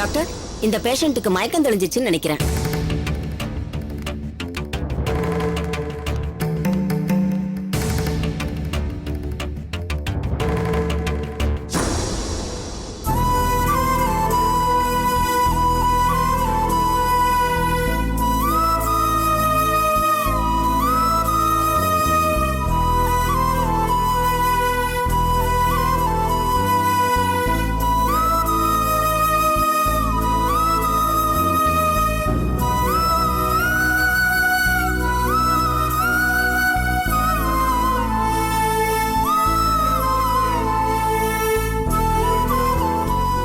Doctor, இந்த பேஷண்ட்டுக்கு மயக்கம் தெளிஞ்சிச்சுன்னு நினைக்கிறேன்.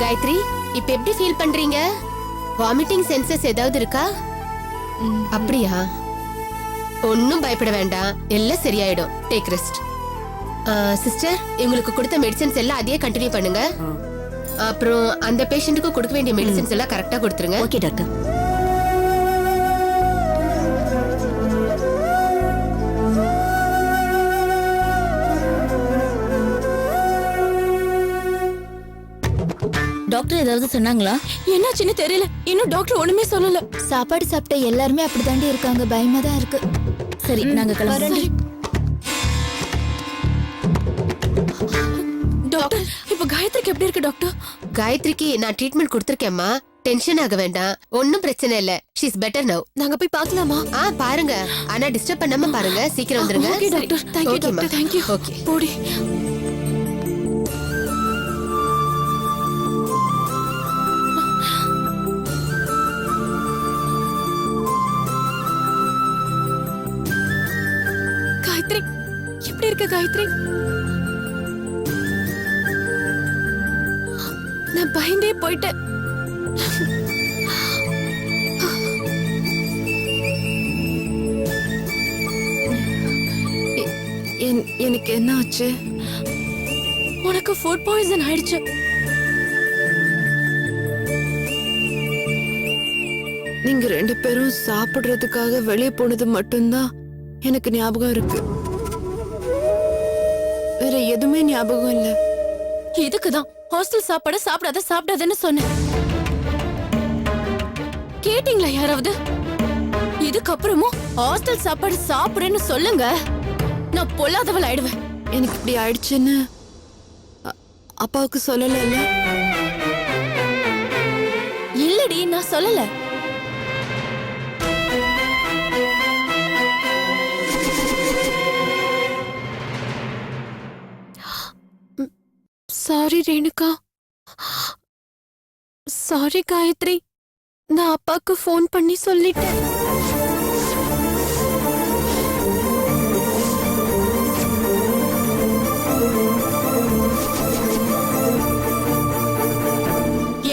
காயத்ரி, இப்ப எப்படி ஃபீல் பண்றீங்க? வாமிட்டிங் சென்சஸ் ஏதாவது இருக்கா? அப்படியா? ஒன்னும் பயப்பட வேண்டாம், எல்லாம் சரியாயிடும். Take rest. சிஸ்டர், உங்களுக்கு கொடுத்த மெடிசன்ஸ் எல்லாம் அதையே கண்டினியூ பண்ணுங்க. அப்புறம் அந்த பேஷண்ட்டுக்கு கொடுக்க வேண்டிய மெடிசன்ஸ் எல்லாம் கரெக்டா கொடுத்துருங்க. Okay doctor. டாக்டர் ஏதாவது சொன்னாங்களா? என்னாச்சுன்னு தெரியல, இன்னும் டாக்டர் ஒண்ணுமே சொல்லல. சாப்பாடு சாப்பிட்ட எல்லாருமே அப்படிதாண்டி இருக்காங்க, பயமா தான் இருக்கு. சரி, நாங்க கிளம்புறோம். டாக்டர், இப்ப காயத்ரிக்கு எப்படி இருக்கு டாக்டர்? காயத்ரிக்கு நான் ட்ரீட்மெண்ட் கொடுத்திருக்கேம்மா, டென்ஷன் ஆக வேண்டாம், ஒன்னும் பிரச்சனை இல்ல. ஷீ இஸ் பெட்டர் நவ. நாங்க போய் பார்க்கலாமா? பாருங்க, ஆனா டிஸ்டர்ப் பண்ணாம பாருங்க. சீக்கிரம் வந்துருங்க. Okay doctor, thank you doctor, thank you. Okay, போடி. காயத்ரி, எப்படி இருக்க காயத்ரி? நான் பயந்தே போயிட்டேன். எனக்கு என்ன ஆச்சு? உனக்கு ஃபுட் பாய்சன் ஆயிடுச்சு. நீங்க ரெண்டு பேரும் சாப்பிடுறதுக்காக வெளியே போனது மட்டும்தான் எனக்கு ஞாபகம் இருக்கு. வேற எதுவுமே ஞாபகம் இல்ல. இதுக்குதான் ஹாஸ்டல் சாப்பாடு சாப்பிடாதன்னு சொன்னேன். கேட்டீங்களா யாராவது? இதுக்கப்புறமும் ஹாஸ்டல் சாப்பாடு சாப்பிடுன்னு சொல்லுங்க, நான் பொல்லாதவள் ஆயிடுவேன். எனக்கு இப்படி ஆயிடுச்சுன்னு அப்பாவுக்கு சொல்லல? இல்லடி, நான் சொல்லல. சாரி ரேணுகா, சாரி காயத்ரி, நான் அப்பாக்கு ஃபோன் பண்ணி சொல்லிட்டேன்.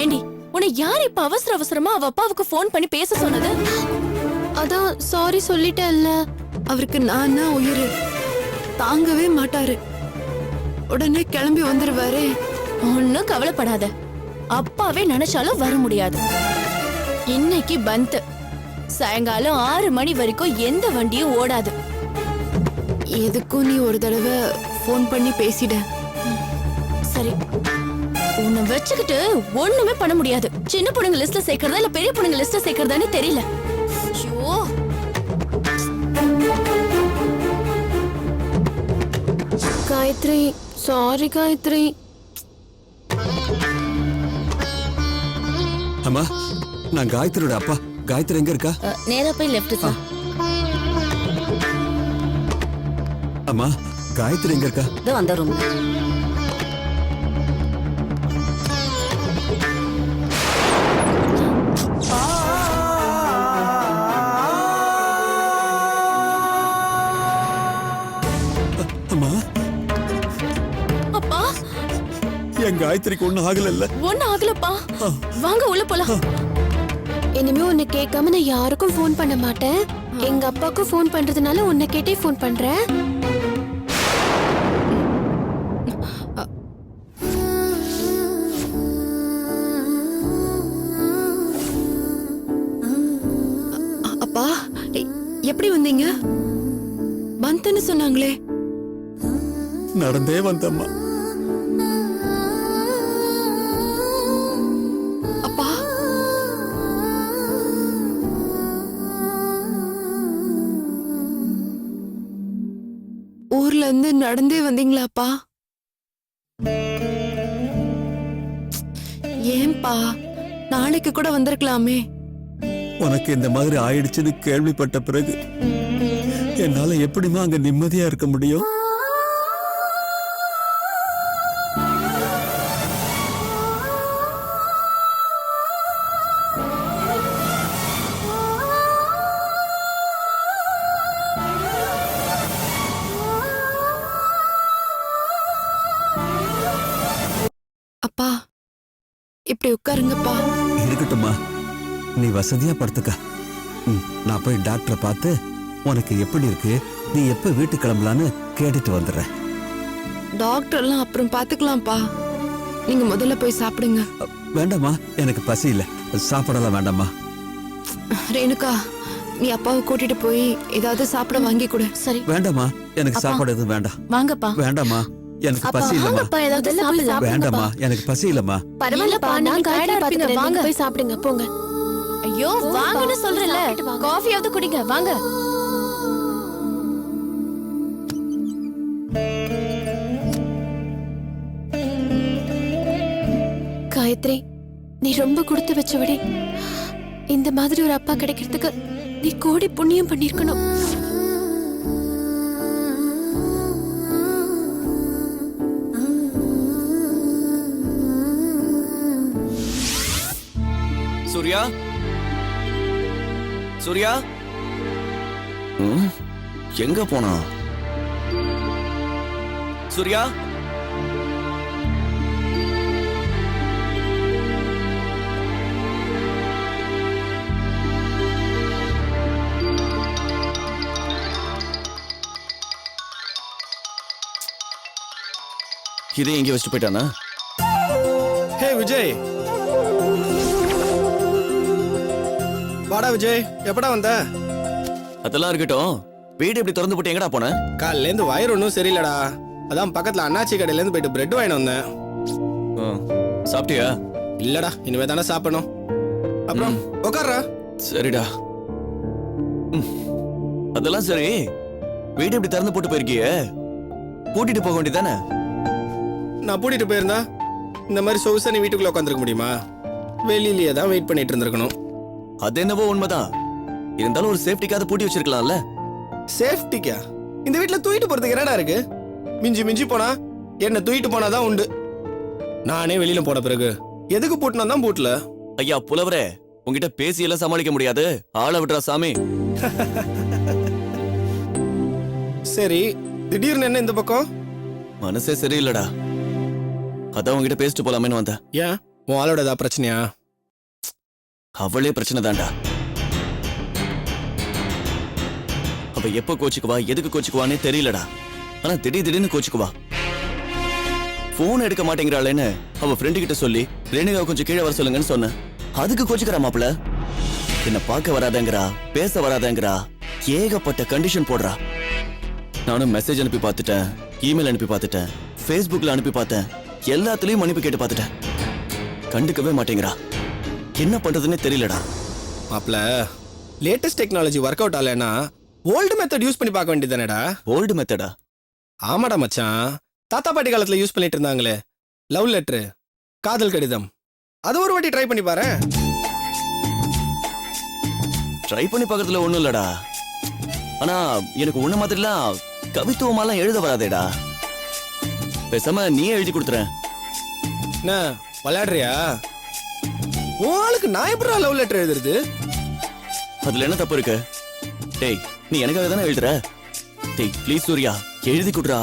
ஏண்டி, உன்னை யார் இப்ப அவசரமா அவ அப்பாவுக்கு ஃபோன் பண்ணி பேச சொன்னது? அதான் சாரி சொல்லிட்டேன்ல. அவருக்கு நான் உயிர், தாங்கவே மாட்டாரு, உடனே கிளம்பி வந்துருவாரு. ஒன்னும் கவலைப்படாத, அப்பாவே நினைச்சாலும் வர முடியாது. இன்னைக்கு பந்த், சாயங்காலம் 6 மணி வரைக்கும் எந்த வண்டியும் ஓடாது. எதுக்கும் நீ ஒரு தடவை ஃபோன் பண்ணி பேசிட. சரி, உன்னை வச்சுக்கிட்டு ஒண்ணுமே பண்ண முடியாது. சின்ன பொண்ணுங்க லிஸ்ட்ல சேர்க்கறதா இல்ல பெரிய பொண்ணுங்க லிஸ்ட்ல சேர்க்கறதான்னு தெரியல. ஐயோ, காயத்ரி, சாரி காயத்ரி. அம்மா, நான் காயத்ரியோட அப்பா. காயத்ரி எங்க இருக்கா? நேரா போய் லெஃப்ட் சார். அம்மா, காயத்ரி எங்க இருக்கா? இதோ அந்த ரூம். அம்மா, அப்பா, என் காயத்ரிக்கு ஒண்ணும் ஆகல. ஒண்ணும் ஆகலப்பா, வாங்க உள்ள போலாம். இனிமே உன்னை கேட்காம நான் யாருக்கும் ஃபோன் பண்ண மாட்டேன். எங்க அப்பாவுக்கு ஃபோன் பண்றதுனால உன்னை கேட்டே ஃபோன் பண்றேன். அப்பா, எப்படி வந்தீங்க? பந்தன்னு சொன்னாங்களே. நடந்தே வந்தம்மா. அப்பா, ஊர்ல இருந்து நடந்தே வந்தீங்களாப்பா? ஏன்பா நாளைக்கு கூட வந்திருக்கலாமே. உனக்கு இந்த மாதிரி ஆயிடுச்சுன்னு கேள்விப்பட்ட பிறகு என்னால எப்படிமா அங்க நிம்மதியா இருக்க முடியும்? அப்பா இப்படி உட்காருங்கப்பா. இருக்கட்டும்மா, நீ வசதியா படுத்துக்க. நான் போய் டாக்டரை பார்த்து உனக்கு எப்படி இருக்கு, நீ எப்ப வீட்டுக்கு கிளம்பலான்னு கேட்டுட்டு வந்துடுறேன். டாக்டர் எல்லாம் அப்புறம் பாத்துக்கலாம்ப்பா. நீங்க முதல்ல போய் சாப்பிடுங்க. வேண்டாம்மா, எனக்கு பசி இல்ல, சாப்பிடலாம் வேண்டாம்மா. ரேணுகா, நீ அப்பாவை கூட்டிட்டு போய் ஏதாவது சாப்பிட வாங்கி கொடு. சரி வேண்டாம்மா, எனக்கு சாப்பாடு எதுவும் வேண்டாம். வாங்கப்பா. வேண்டாம்மா, எனக்கு பசி இல்லம்மா. அப்பா ஏதாவது சாப்பிடுங்க. வேண்டாம்மா, எனக்கு பசி இல்லம்மா. பரவாயில்லப்பா, நான் காய்கறி பாத்துக்கிறேன். வாங்க போய் சாப்பிடுங்க போங்க. ஐயோ வாங்கன்னு சொல்றேன்ல, காஃபியாவது குடிங்க வாங்க. காயத்ரி, நீ ரொம்ப கொடுத்து வச்சவடி. இந்த மாதிரி ஒரு அப்பா கிடைக்கிறதுக்கு நீ கோடி புண்ணியம் பண்ணிருக்கணும். சூர்யா, சூர்யா, எங்க போனா? சூர்யா, இதை எங்கே வச்சுட்டு போயிட்டானா? ஹே விஜய், வாடா விஜய், எப்படா வந்த? அதெல்லாம் இருக்கட்டும், வீடு இப்படி திறந்து போட்டு எங்கடா போன? காலையில இருந்து வயிறு ஒன்றும் சரியில்லடா. அதான் பக்கத்துல அண்ணாச்சி கடையில இருந்து போயிட்டு பிரெட் வாங்கிட்டு வந்தேன். சாப்பிட்டியா? இல்லடா, இனிமே தானே சாப்பிடணும். அப்புறம் உட்கார்றா. சரிடா. அதெல்லாம் சரி, வீடு இப்படி திறந்து போட்டு போயிருக்கியே, கூட்டிட்டு போக வேண்டியதானே? நான் பூட்டிட்டு போயிருந்தா இந்த மாதிரி சொகுசா நீ வீட்டுக்குள்ள உட்காந்துருக்க முடியுமா? வெளியிலேயே தான் வெயிட் பண்ணிட்டு இருந்திருக்கணும். அது என்னவோ உண்மைதான், இருந்தாலும் ஒரு சேஃப்டிக்காக பூட்டி வச்சிருக்கலாம்ல. சேஃப்டிக்கா? இந்த வீட்டுல தூக்கிட்டு போறதுக்கு என்னடா இருக்கு? மிஞ்சி மிஞ்சி போனா என்ன தூக்கிட்டு போனாதான் உண்டு. நானே வெளியில போன பிறகு எதுக்கு பூட்டினா தான் பூட்டல. ஐயா புலவரே, உங்ககிட்ட பேசி எல்லாம் சமாளிக்க முடியாது, ஆளை விடுறா சாமி. சரி, திடீர்னு என்ன இந்த பக்கம்? மனசே சரியில்லடா, அதான் உங்ககிட்ட பேசிட்டு போலாமேன்னு வந்தேன். ஏன், உன் ஆளோட ஏதாவது பிரச்சனையா? அவளே பிரச்சனை தான்டா. அவ எப்ப கோச்சுக்குவா, எதுக்கு கோச்சுக்குவானே தெரியலடா. ஆனா திடீர்னு கோச்சுக்குவா. போன் எடுக்க மாட்டேங்கிறாளேன்னு அவ ஃப்ரெண்டு கிட்ட சொல்லி ரேணுகாவை கொஞ்சம் கீழே வர சொல்லுங்கன்னு சொன்னேன். அதுக்கு கோச்சுக்கிறா மாப்பிள. என்ன பார்க்க வராதேங்கிறா, பேச வராதேங்கிறா, ஏகப்பட்ட கண்டிஷன் போடுறா. நானும் மெசேஜ் அனுப்பி பார்த்துட்டேன், இமெயில் அனுப்பி பார்த்துட்டேன், ஃபேஸ்புக்ல அனுப்பி பார்த்தேன், எல்லாத்துலயும் மன்னிப்பு கேட்டு பார்த்துட்டேன். கண்டுக்கவே மாட்டேங்கிறா. என்ன பண்றதுன்னே தெரியலடா. மாப்ள, லேட்டஸ்ட் டெக்னாலஜி ஒர்க் அவுட் ஆகலைன்னா ஓல்டு மெத்தட் யூஸ் பண்ணி பார்க்க வேண்டியதானடா. ஓல்டு மெத்தடா? ஆமாடா மச்சான், தாத்தா பாட்டி காலத்துல யூஸ் பண்ணிட்டு இருந்தாங்களே, லவ் லெட்டர், காதல் கடிதம், அது ஒரு வாட்டி ட்ரை பண்ணி பாரு. ட்ரை பண்ணி பார்க்கறதுல ஒண்ணும் இல்லடா. ஆனா எனக்கு உன்ன மாதிரிலாம் கவித்துவமாலாம் எழுத வராதேடா. பேசாம நீயே எழுதி கொடுத்துற. என்ன விளையாடுறியா? உன் ஆளுக்கு நான் எப்படா லவ் லெட்டர் எழுதுறது? அதுல என்ன தப்பு இருக்கு? டேய், நீ எனக்காக தானே எழுதுற. டேய் ப்ளீஸ் சூர்யா, எழுதி கொடுறா.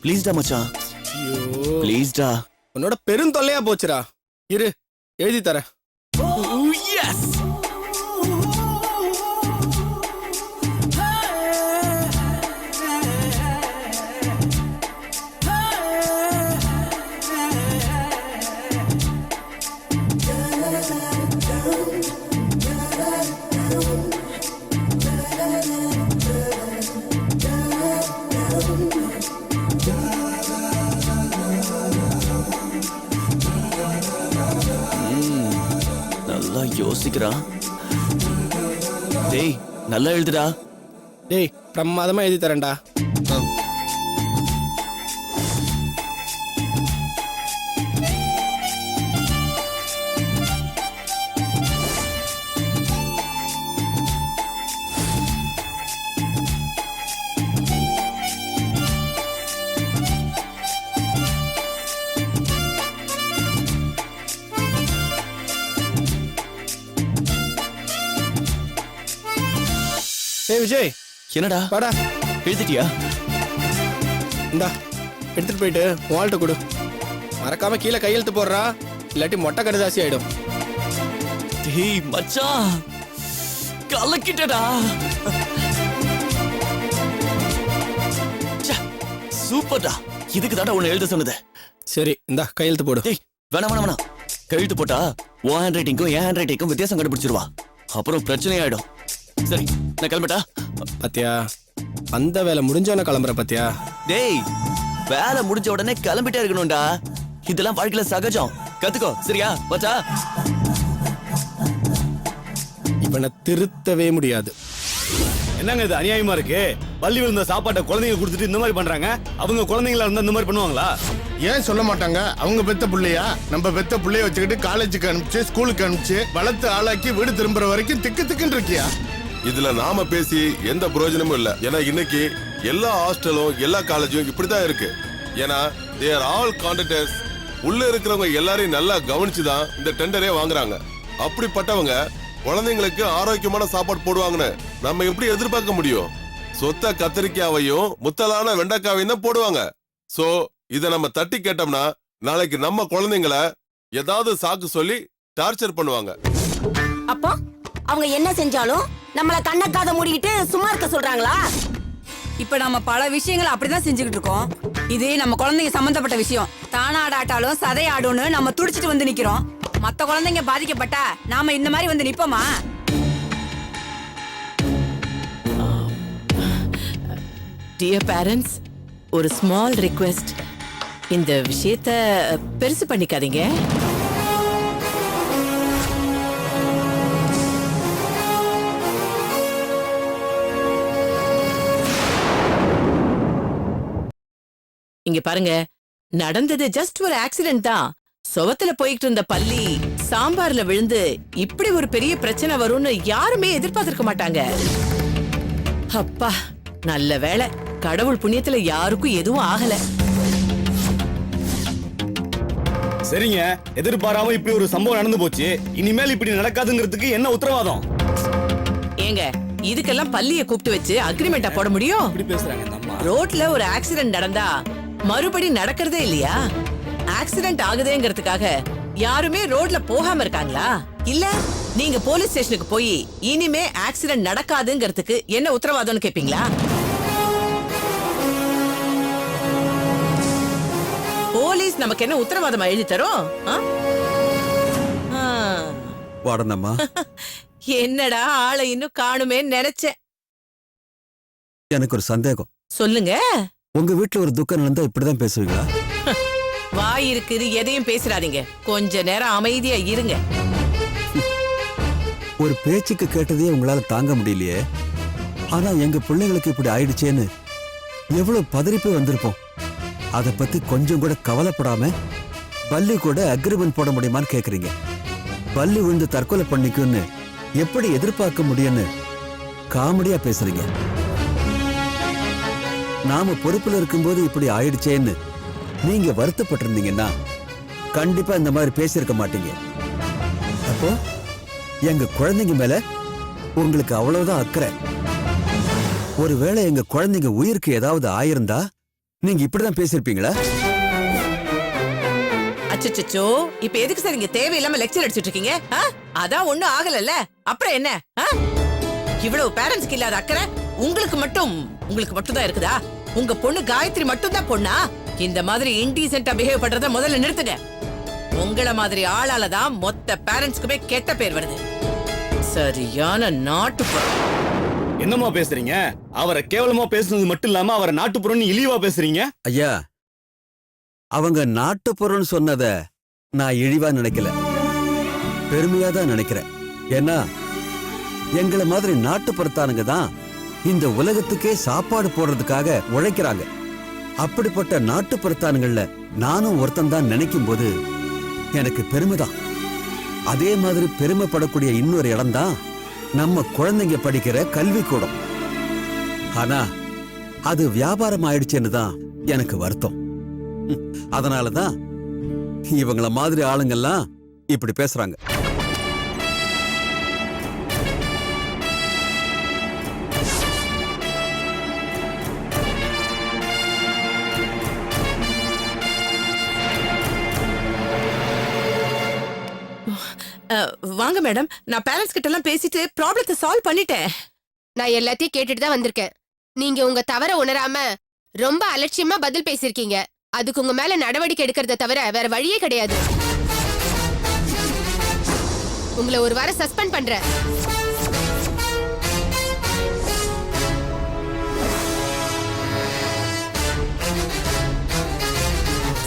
ப்ளீஸ்டா மச்சான், ஐயோ, ப்ளீஸ்டா. உன்னோட பெரும் தொல்லையா போச்சுடா. இரு, எழுதி தரேன். நல்லா யோசிக்கிறான். டேய் நல்லா எழுதுடா. டேய், பிரமாதமா எழுதி தரேன்டா. ஏய் விஜய், என்னடா வாடா. எழுதிட்டியா? இந்தா எடுத்துட்டு போயிட்டு வாழ்ட்ட கொடு. மறக்காம கீழே கையெழுத்து போடுறா, இல்லாட்டி மொட்டை கடுதாசி ஆயிடும். டேய் மச்சான், கலக்கிட்டடா. சூப்பர்டா, இதுக்கு தாண்டா உன்னை எழுத சொன்னது. சரி இந்தா கையெழுத்து போடு. டேய் வேணாம் வேணாம் வேணாம், கழுத்து போட்டா உன் ஹேண்ட் ரைட்டிங்கும் என் ஹேண்ட் ரைட்டிங்கும் வித்தியாசம் கண்டுபிடிச்சிருவா, அப்புறம் பிரச்சனை ஆயிடும். சரி நான் கிளம்பட்டா? பாத்தியா, அந்த வேலை முடிஞ்சவன கிளம்புற பாத்தியா. டேய் வேலை முடிஞ்ச உடனே கிளம்பிட்டே இருக்கணும்டா, இதெல்லாம் வாழ்க்கையில சகஜம், கத்துக்கோ சரியா மச்சா? இவனை திருத்தவே முடியாது. என்னங்க இது அநியாயமா இருக்கு? பள்ளி விழுந்த சாப்பாட்டை குழந்தைங்க கொடுத்துட்டு இந்த மாதிரி பண்றாங்க. அவங்க குழந்தைங்களா இருந்தா இந்த மாதிரி பண்ணுவாங்களா? ஏன் சொல்ல மாட்டாங்க? அவங்க பெத்த புள்ளையா? நம்ம பெத்த புள்ளைய வச்சுக்கிட்டு காலேஜுக்கு அனுப்பிச்சு ஸ்கூலுக்கு அனுப்பிச்சு வளர்த்து ஆளாக்கி வீடு திரும்புற வரைக்கும் திக்கு திக்குன்னு இருக்கியா? இதுல நாம பேசி எந்த பிரயோஜனமும் இல்ல. ஏன்னா இன்னைக்கு எல்லா ஹாஸ்டலும் எல்லா காலேஜும் இப்படிதான் இருக்கு. ஏன்னா they are all contractors. உள்ள இருக்கிறவங்க எல்லாரையும் நல்லா கவனிச்சுதான் இந்த டெண்டரே வாங்குறாங்க. அப்படிப்பட்டவங்க குழந்தைங்களுக்கு ஆரோக்கியமான சாப்பாடு போடுவாங்கன்னு நம்ம எப்படி எதிர்பார்க்க முடியும்? சொத்த கத்திரிக்காவையும் முத்தலான வெண்டைக்காவையும் தான் போடுவாங்க. சோ இத நம்ம தட்டி கேட்டோம்னா நாளைக்கு நம்ம குழந்தைங்கள ஏதாவது சாக்கு சொல்லி டார்ச்சர் பண்ணுவாங்க. அப்போ அவங்க என்ன செஞ்சாலும் நம்மள கண்ணக்காத மூடிக்கிட்டு சும்மா இருக்க சொல்றாங்களா? இப்ப நம்ம பல விஷயங்களை அப்படிதான் செஞ்சுக்கிட்டு இருக்கோம். இது நம்ம குழந்தைங்க சம்பந்தப்பட்ட விஷயம். தானாடாட்டாலும் சதையாடும்னு நம்ம துடிச்சிட்டு வந்து நிக்கிறோம். மத்த குழந்தைங்க பாதிக்கப்பட்டா நாம இந்த மாதிரி வந்து நிப்போமா? டியர் பேரண்ட்ஸ், ஒரு ஸ்மால் ரிக்வெஸ்ட். இந்த விஷயத்த பெருசு பண்ணிக்காதீங்க. இங்க பாருங்க, நடந்தது ஜஸ்ட் ஒரு ஆக்சிடென்ட் தான். சுவத்துல போயிட்டு இருந்த பள்ளி சாம்பார்ல விழுந்து இப்படி ஒரு பெரிய பிரச்சனை வரும்னு யாருமே எதிர்பார்த்திருக்க மாட்டாங்க. அப்பா நல்ல வேளை, கடவுள் புண்ணியத்துல யாருக்கும் எதுவும் ஆகல. சரிங்க, எதிர்பாராம இப்படி ஒரு சம்பவம் நடந்து போச்சு. இனிமேல் இப்படி நடக்காதுங்கிறதுக்கு என்ன உத்தரவாதம்? ஏங்க இதுக்கெல்லாம் பள்ளியை கூப்பிட்டு வச்சு அக்ரிமெண்டா போட முடியும்? இப்படி பேசுறாங்க இந்த அம்மா. ரோட்ல ஒரு ஆக்சிடென்ட் நடந்தா மறுபடி நடக்கிறதே இல்லையா? ஆக்சிடென்ட் ஆகுதேங்கிறதுக்காக யாருமே ரோட்ல போகாம இருக்காங்களா? இல்ல நீங்க போலீஸ் ஸ்டேஷனுக்கு போய் இனிமே ஆக்சிடென்ட் நடக்காதுங்கிறதுக்கு என்ன உத்தரவாதம்னு கேப்பீங்களா? போலீஸ் நமக்கு என்ன உத்தரவாதமா எழுதி தரும்? வாடனம்மா, என்னடா ஆளை இன்னும் காணுமே நினைச்சேன். எனக்கு ஒரு சந்தேகம். சொல்லுங்க. உங்க வீட்டுல ஒரு துக்கம் நடந்தா இப்படிதான் பேசுவீங்களா? வாய் இருக்குது, எதையும் பேசுறாதீங்க. கொஞ்ச நேரம் அமைதியா இருங்க. ஒரு பேச்சுக்கு கேட்டதே உங்களால தாங்க முடியலையே. ஆனா எங்க பிள்ளைங்களுக்கு இப்படி ஆயிடுச்சேன்னு எவ்வளவு பதறிப்பே வந்திருப்போம். அத பத்தி கொஞ்சம் கூட கவலைப்படாம பள்ளி கூட அக்ரிமெண்ட் போட முடியுமான்னு கேக்குறீங்க. பள்ளி விழுந்து தற்கொலை பண்ணிக்குன்னு எப்படி எதிர்பார்க்க முடியும்னு காமெடியா பேசுறீங்க. நாம பொறுப்புல இருக்கும்போது இப்படி ஆயிடுச்சேன்னு நீங்க வருத்தப்பட்டிருந்தீங்கன்னா கண்டிப்பா இந்த மாதிரி பேசியிருக்க மாட்டீங்க. அப்போ எங்க குழந்தைங்க மேல உங்களுக்கு அவ்வளவுதான் அக்கறை. ஒருவேளை எங்க குழந்தைங்க உயிருக்கு ஏதாவது ஆயிருந்தா நீங்க இப்படிதான் பேசிருப்பீங்களா? அச்சச்சோ, இப்ப எதுக்கு சார் இங்க தேவையில்லாம லெக்சர் அடிச்சிட்டு இருக்கீங்க? அதான் ஒண்ணும் ஆகலல்ல, அப்புறம் என்ன? இவ்வளவு பேரண்ட்ஸ்க்கு இல்லாத அக்கறை உங்களுக்கு மட்டும் தான் இருக்குதா? உங்க பொண்ணு காயத்ரி மட்டும் தான் பொண்ணா? இந்த மாதிரி இன்டீசென்ட்டா பிஹேவ் பண்றத முதல்ல நிறுத்துங்க. உங்கள மாதிரி ஆளால தான் மொத்த பேரண்ட்ஸ்க்குமே கெட்ட பேர் வருது. சரியான நாட்டுப்புறம். என்னமா பேசுறீங்க? அவரை கேவலமா பேசுனது மட்டும் இல்லாம அவரை நாட்டுப்புறம்னு இழிவா பேசுறீங்க. ஐயா, அவங்க நாட்டுப்புறம்னு சொன்னத நான் இழிவா நினைக்கல, பெருமையா தான் நினைக்கிறேன். ஏன்னா எங்களை மாதிரி நாட்டுப்புறத்தானுங்க தான் இந்த உலகத்துக்கே சாப்பாடு போடுறதுக்காக உழைக்கிறாங்க. அப்படிப்பட்ட நாட்டுப்புறத்தானுங்கள்ல நானும் ஒருத்தன் தான் நினைக்கும் போது எனக்கு பெருமைதான். அதே மாதிரி பெருமைப்படக்கூடிய இன்னொரு இடம் தான் நம்ம குழந்தைங்க படிக்கிற கல்விக்கூடம். ஆனா அது வியாபாரம் ஆயிடுச்சுன்னு தான் எனக்கு வருத்தம். அதனாலதான் இவங்கள மாதிரி ஆளுங்கெல்லாம் இப்படி பேசுறாங்க. வாங்க மேடம், நான் பேரண்ட்ஸ் கிட்ட எல்லாம் பேசிட்டு ப்ராப்ளத்தை சால்வ் பண்ணிட்டேன். நான் எல்லாத்தையும் கேட்டுட்டு தான் வந்திருக்கேன். நீங்க உங்க தவற உணராம ரொம்ப அலட்சியமா பதில் பேசிருக்கீங்க. அதுக்கு உங்க மேல நடவடிக்கை எடுக்கிறத தவிர வேற வழியே கிடையாது. உங்களை ஒரு வாரம் சஸ்பெண்ட் பண்றேன்.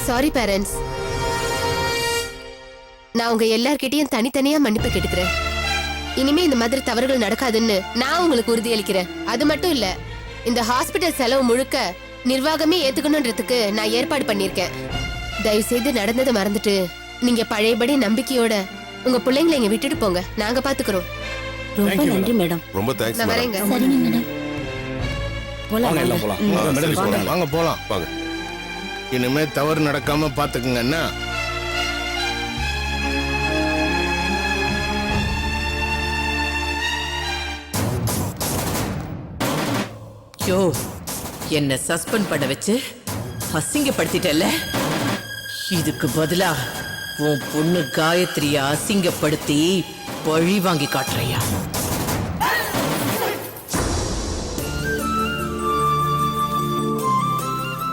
Sorry parents. நான் உங்க எல்லார்கிட்டயும் தனித்தனியா மன்னிப்பு கேட்டுக்கிறேன். இனிமே இந்த மாதிரி தவறுகள் நடக்காதுன்னு நான் உங்களுக்கு உறுதியளிக்கிறேன். அது மட்டும் இல்ல, இந்த ஹாஸ்பிட்டல் செலவு முழுக்க நிர்வாகமே ஏத்துக்கணும்ன்றதுக்கு நான் ஏற்பாடு பண்ணிருக்கேன். தயவு செய்து நடந்ததை மறந்துட்டு நீங்க பழையபடி நம்பிக்கையோட உங்க பிள்ளைங்களை இங்க விட்டுட்டு போங்க. நாங்க பாத்துக்கிறோம். ரொம்ப நன்றி மேடம். ரொம்ப தேங்க்ஸ் நான் வரேங்க. சரிங்க மேடம். வாங்க எல்லாம் போலாம். வாங்க போலாம். வாங்க. இனிமே தவறு நடக்காம பாத்துக்குங்கன்னா. யோ, என்ன சஸ்பெண்ட் பண்ண வச்சு அசிங்கப்படுத்திட்டல்ல. இதுக்கு பதிலா உன் பொண்ணு காயத்ரிய அசிங்கப்படுத்தி பழி வாங்கி காட்டுறையா?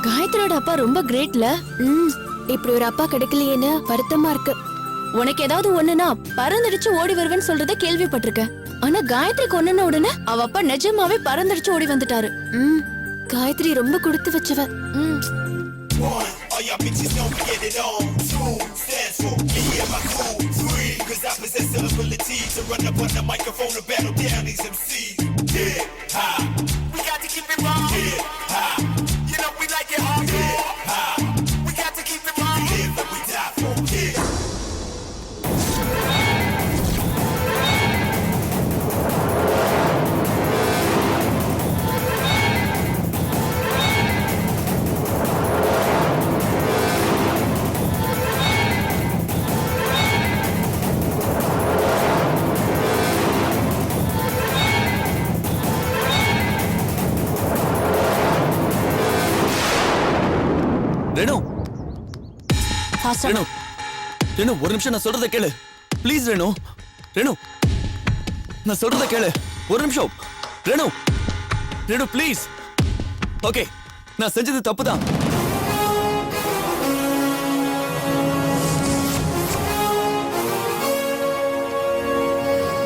காயத்ரியோட அப்பா ரொம்ப கிரேட்ல. இப்படி ஒரு அப்பா கிடைக்கலையேன்னு வருத்தமா இருக்கு. உனக்கு ஏதாவது ஒண்ணுனா பறந்தடிச்சு ஓடி வருவேன்னு சொல்றத கேள்விப்பட்டிருக்கேன். ஆனா காயத்ரிக்கு ஒண்ணுன உடனே அவ அப்பா நிஜமாவே பறந்தடிச்சு ஓடி வந்துட்டாரு. காயத்ரி ரொம்ப கொடுத்து வச்சவ. ரெனு ரெனு ரெனு, ஒரு நிமிஷம் நான் சொல்றத கேளு ப்ளீஸ். ரெனு ரெனு, நான் சொல்றத கேளு ஒரு நிமிஷம். ரெனு ரெனு ப்ளீஸ். ஓகே, நான் செஞ்சது தப்புதான்.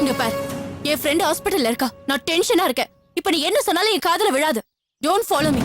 இங்க பார், என் ஃப்ரெண்ட் ஹாஸ்பிடல்ல இருக்கா. நான் டென்ஷனா இருக்கேன். இப்ப நீ என்ன சொன்னாலும் என் காதுல விழாது. Don't follow me.